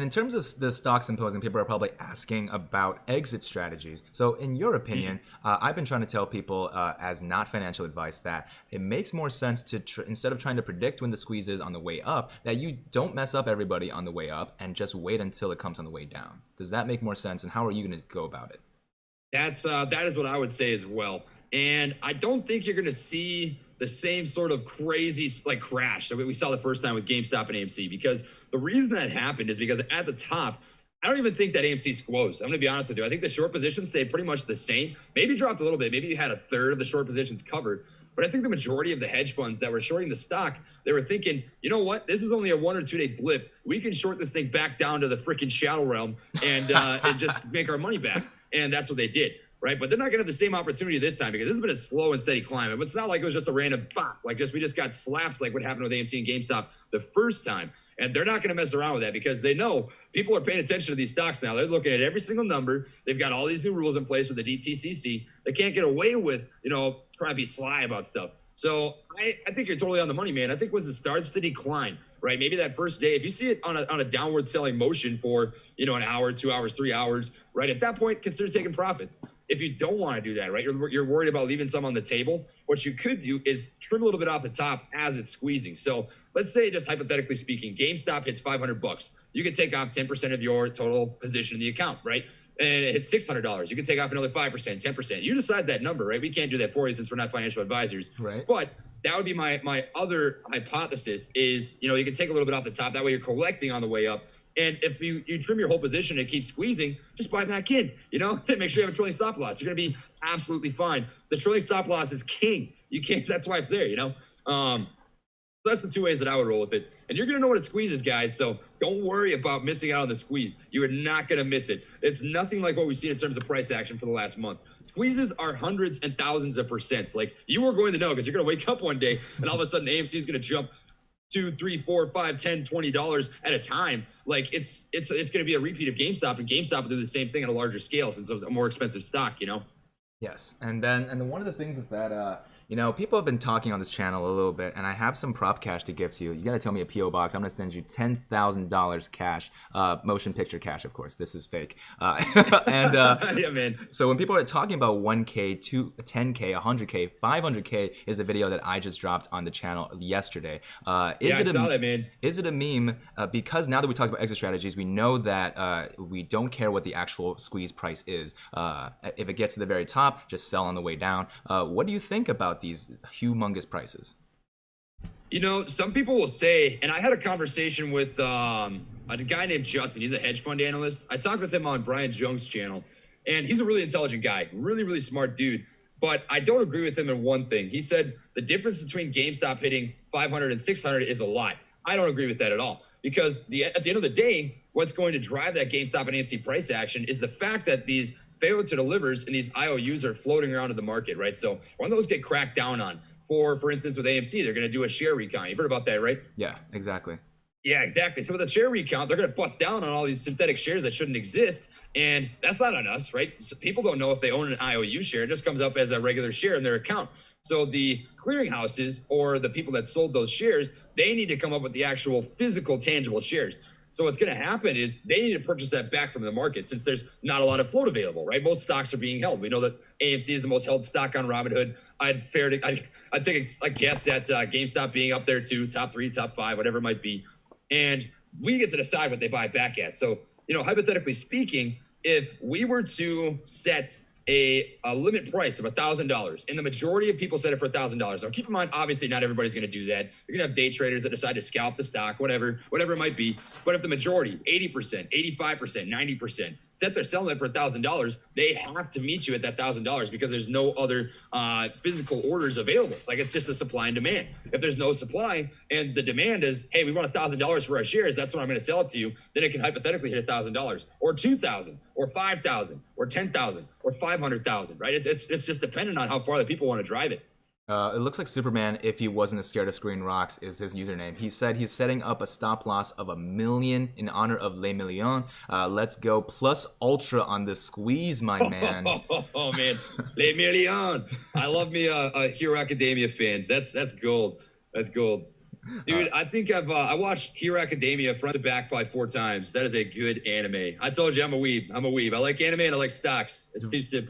In terms of the stock symposium, people are probably asking about exit strategies. So in your opinion, I've been trying to tell people as not financial advice that it makes more sense to, instead of trying to predict when the squeeze is on the way up, that you don't mess up everybody on the way up and just wait until it comes on the way down. Does that make more sense? And how are you going to go about it? That is what I would say as well. And I don't think you're going to see the same sort of crazy like crash that we saw the first time with GameStop and AMC, because the reason that happened is because at the top, I don't even think that AMC squoze. I'm going to be honest with you. I think the short positions stayed pretty much the same. Maybe dropped a little bit. Maybe you had a third of the short positions covered. But I think the majority of the hedge funds that were shorting the stock, they were thinking, you know what? This is only a 1 or 2 day blip. We can short this thing back down to the freaking shadow realm and just make our money back. And that's what they did, right? But they're not going to have the same opportunity this time because this has been a slow and steady climb. It's not like it was just a random pop, like we just got slapped like what happened with AMC and GameStop the first time. And they're not going to mess around with that because they know people are paying attention to these stocks now. They're looking at every single number. They've got all these new rules in place with the DTCC. They can't get away with, trying to be sly about stuff. So I think you're totally on the money, man. I think once it starts to decline, right? Maybe that first day, if you see it on a downward selling motion for, an hour, 2 hours, 3 hours, right? At that point, consider taking profits. If you don't want to do that, right? You're worried about leaving some on the table. What you could do is trim a little bit off the top as it's squeezing. So let's say, just hypothetically speaking, GameStop hits $500. You can take off 10% of your total position in the account, right? And it hits $600. You can take off another 5%, 10%. You decide that number, right? We can't do that for you since we're not financial advisors. Right. But that would be my other hypothesis is, you can take a little bit off the top. That way you're collecting on the way up. And if you trim your whole position and keep squeezing, just buy back in, make sure you have a trailing stop loss. You're going to be absolutely fine. The trailing stop loss is king. You can't, that's why it's there, that's the two ways that I would roll with it. And you're going to know what it squeezes, guys. So don't worry about missing out on the squeeze. You are not going to miss it. It's nothing like what we've seen in terms of price action for the last month. Squeezes are hundreds and thousands of percents. Like you are going to know because you're going to wake up one day and all of a sudden AMC is going to jump $2, $3, $4, $5, $10, $20 at a time. Like it's going to be a repeat of GameStop, and GameStop will do the same thing on a larger scale since it's a more expensive stock, Yes, and then one of the things is that people have been talking on this channel a little bit, and I have some prop cash to give to you. You got to tell me a PO box. I'm gonna send you $10,000 cash, motion picture cash, of course. This is fake. Yeah, man. So when people are talking about 1K, 10K, 100K, 500K is a video that I just dropped on the channel yesterday. I saw that, man. Is it a meme? Because now that we talked about exit strategies, we know that we don't care what the actual squeeze price is. If it gets to the very top, just sell on the way down. What do you think about these humongous prices? Some people will say, and I had a conversation with a guy named Justin. He's a hedge fund analyst. I talked with him on Brian Jones' channel, and he's a really intelligent guy, really, really smart dude. But I don't agree with him in one thing. He said the difference between GameStop hitting 500 and 600 is a lot. I don't agree with that at all, because at the end of the day, what's going to drive that GameStop and AMC price action is the fact that these failure to delivers and these IOUs are floating around in the market, right? So when those get cracked down on, for instance, with AMC, they're going to do a share recount. You've heard about that, right? Yeah, exactly. Yeah, exactly. So with a share recount, they're going to bust down on all these synthetic shares that shouldn't exist. And that's not on us, right? So people don't know if they own an IOU share. It just comes up as a regular share in their account. So the clearinghouses or the people that sold those shares, they need to come up with the actual physical, tangible shares. So what's going to happen is they need to purchase that back from the market since there's not a lot of float available, right? Most stocks are being held. We know that AMC is the most held stock on Robinhood. I'd take a guess at GameStop being up there too, top 3, top 5, whatever it might be. And we get to decide what they buy back at. So, hypothetically speaking, if we were to set a limit price of $1,000, and the majority of people set it for $1,000. Now, keep in mind, obviously, not everybody's going to do that. You're going to have day traders that decide to scalp the stock, whatever it might be. But if the majority, 80%, 85%, 90%, set they're selling it for $1,000, they have to meet you at that $1,000 because there's no other physical orders available. Like it's just a supply and demand. If there's no supply and the demand is, hey, we want $1,000 for our shares, that's when I'm going to sell it to you. Then it can hypothetically hit $1,000 or $2,000 or $5,000 or $10,000 or $500,000, right? It's just dependent on how far the people want to drive it. It looks like Superman, if he wasn't scared of screen rocks, is his username. He said he's setting up a stop loss of $1 million in honor of Les Millions. Let's go plus ultra on the squeeze, my man. Oh man, Les Millions. I love me a Hero Academia fan. That's gold. That's gold. Dude, I think I watched Hero Academia front to back probably 4 times. That is a good anime. I told you I'm a weeb. I like anime and I like stocks. It's too simple.